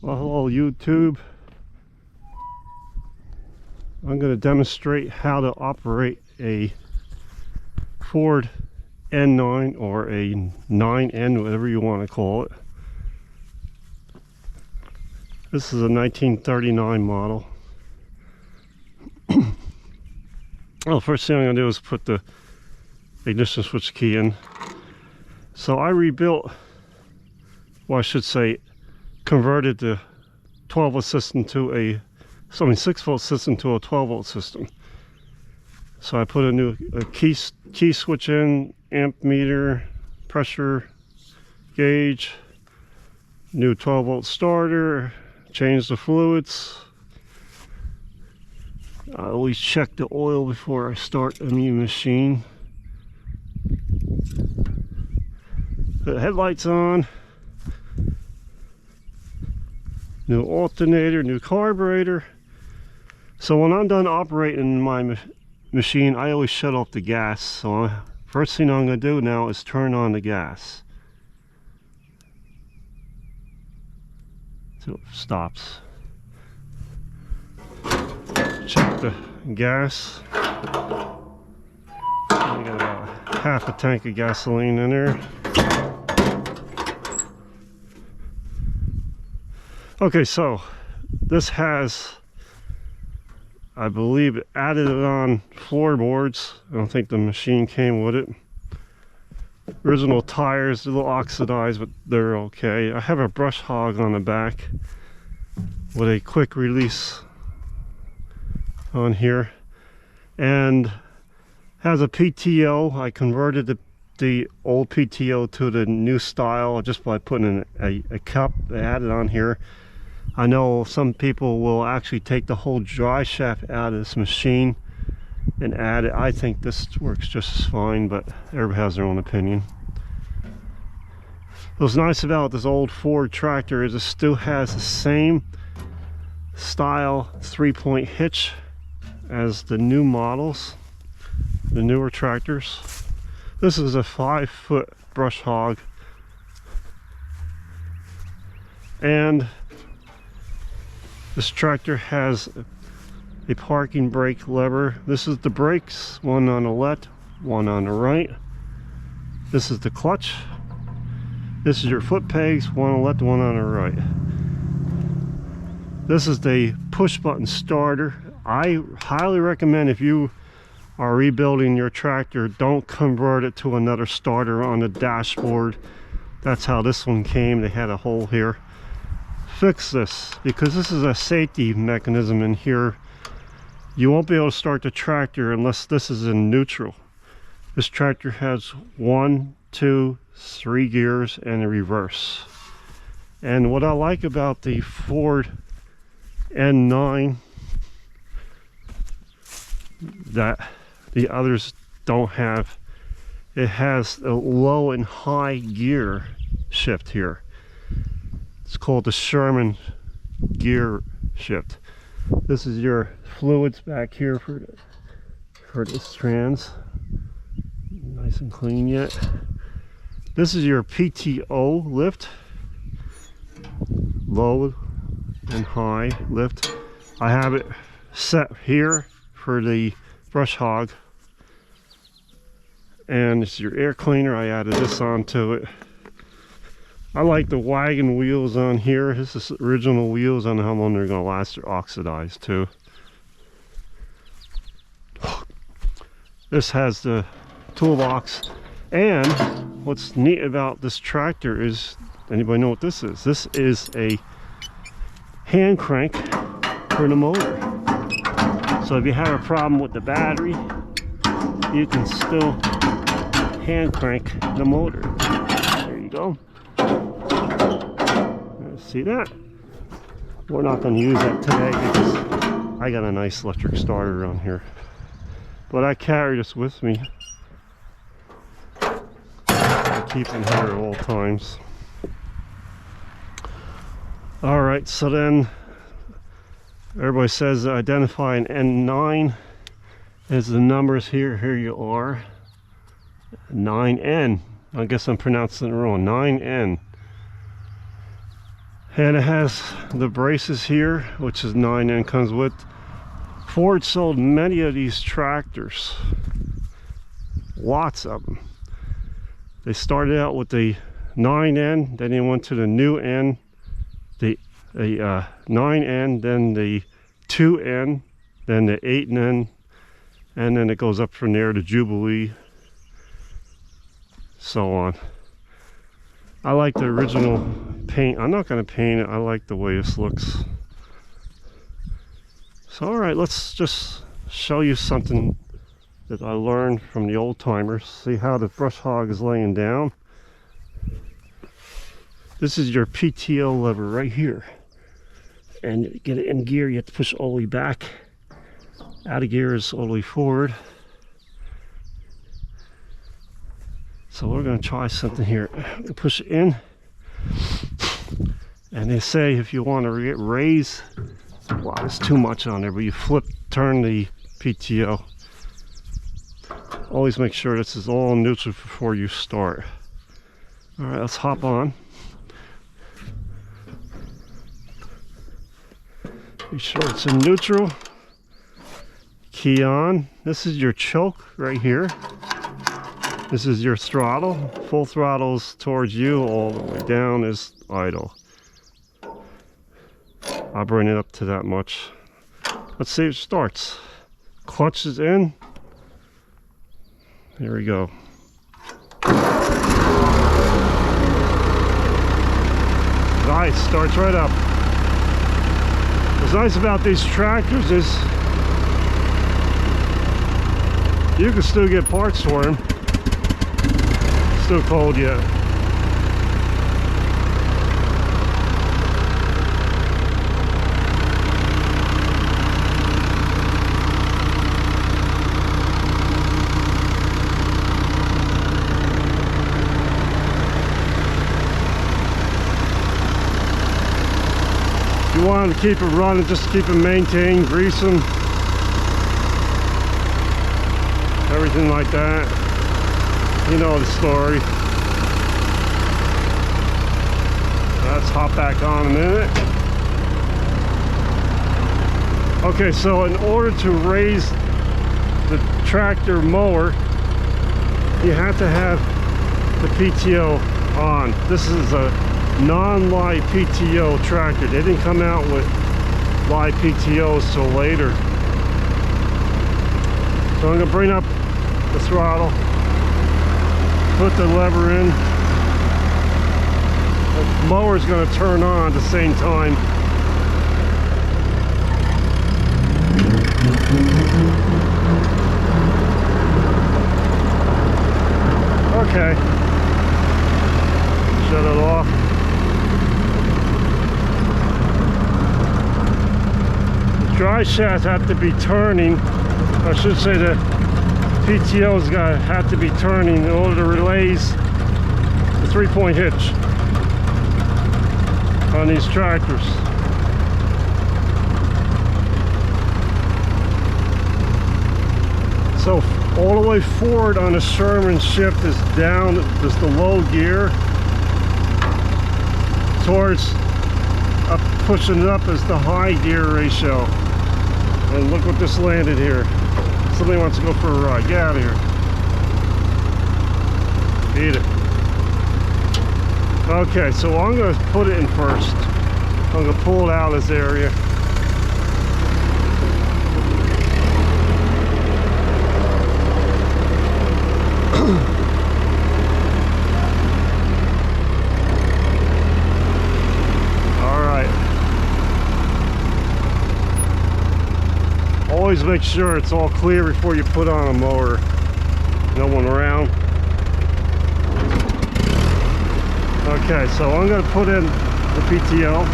Well, hello YouTube. I'm going to demonstrate how to operate a Ford N9 or a 9N, whatever you want to call it. This is a 1939 model. Well, first thing I'm going to do is put the ignition switch key in. So I rebuilt, well, I should say converted the 12-volt system to a 6-volt system to a 12-volt system. So I put a new key switch in, amp meter, pressure gauge, new 12-volt starter, changed the fluids. I always check the oil before I start a new machine. The headlights on. New alternator, new carburetor. So when I'm done operating my machine, I always shut off the gas. So first thing I'm going to do now is turn on the gas. So it stops. Check the gas. I got about half a tank of gasoline in there. Okay, so this has, I believe, added on floorboards. I don't think the machine came with it. Original tires, a little oxidized, but they're okay. I have a brush hog on the back with a quick release on here, and has a PTO. I converted the old PTO to the new style just by putting in a cup added on here. I know some people will actually take the whole dry shaft out of this machine and add it. I think this works just as fine, but everybody has their own opinion. What's nice about this old Ford tractor is it still has the same style 3-point hitch as the new models, the newer tractors. This is a 5-foot brush hog, and this tractor has a parking brake lever. This is the brakes, one on the left, one on the right. This is the clutch. This is your foot pegs, one on the left, one on the right. This is the push button starter. I highly recommend, if you are rebuilding your tractor, don't convert it to another starter on the dashboard. That's how this one came. They had a hole here. Fix this, because this is a safety mechanism in here. You won't be able to start the tractor unless this is in neutral. This tractor has 1, 2, 3 gears and a reverse. And what I like about the Ford N9 that the others don't have, it has a low and high gear shift here. It's called the Sherman gear shift. This is your fluids back here for this trans. Nice and clean yet. This is your PTO lift. Low and high lift. I have it set here for the brush hog. And it's your air cleaner. I added this onto it. I like the wagon wheels on here. This is original wheels. I don't know how long they're going to last. They're oxidized too. This has the toolbox. And what's neat about this tractor is, anybody know what this is? This is a hand crank for the motor. So if you have a problem with the battery, you can still hand crank the motor. There you go. See that? We're not going to use that today because I got a nice electric starter on here. But I carry this with me. I keep it here at all times. Alright, so then everybody says identify an N9 as the numbers here. Here you are. 9N. I guess I'm pronouncing it wrong. 9N. And it has the braces here, which is 9N comes with. Ford sold many of these tractors, lots of them. They started out with the 9N, then they went to the new N, the 9N, then the 2N, then the 8N, and then it goes up from there to Jubilee, so on. I like the original paint. I'm not going to paint it. I like the way this looks. So all right, let's just show you something that I learned from the old timers. See how the brush hog is laying down. This is your PTO lever right here. And to get it in gear, you have to push all the way back. Out of gear is all the way forward. So we're going to try something here. Push it in. And they say if you want to raise, wow, there's too much on there, but you turn the PTO. Always make sure this is all neutral before you start. All right, let's hop on. Be sure it's in neutral. Key on. This is your choke right here. This is your throttle. Full throttle's towards you, all the way down is idle. I'll bring it up to that much. Let's see if it starts. Clutch is in. Here we go. Nice, starts right up. What's nice about these tractors is you can still get parts for them. Still cold yet. If you want to keep it running, just keep it maintained, grease them, everything like that. You know the story. Let's hop back on a minute. Okay, so in order to raise the tractor mower, you have to have the PTO on. This is a non-live PTO tractor. They didn't come out with live PTOs till later. So I'm going to bring up the throttle, put the lever in. The mower's going to turn on at the same time. Okay. Shut it off. The drive shafts have to be turning. I should say the PTO's have to be turning in order to release the 3-point hitch on these tractors. So all the way forward on the Sherman shift is down, just the low gear. Towards up, pushing it up is the high gear ratio. And look what just landed here. Somebody wants to go for a ride. Get out of here. Eat it. Okay, so I'm going to put it in first. I'm going to pull it out of this area. Always make sure it's all clear before you put on a mower. No one around. Okay, so I'm going to put in the PTO,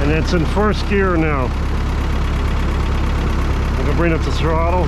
and it's in first gear now. I'm going to bring up the throttle.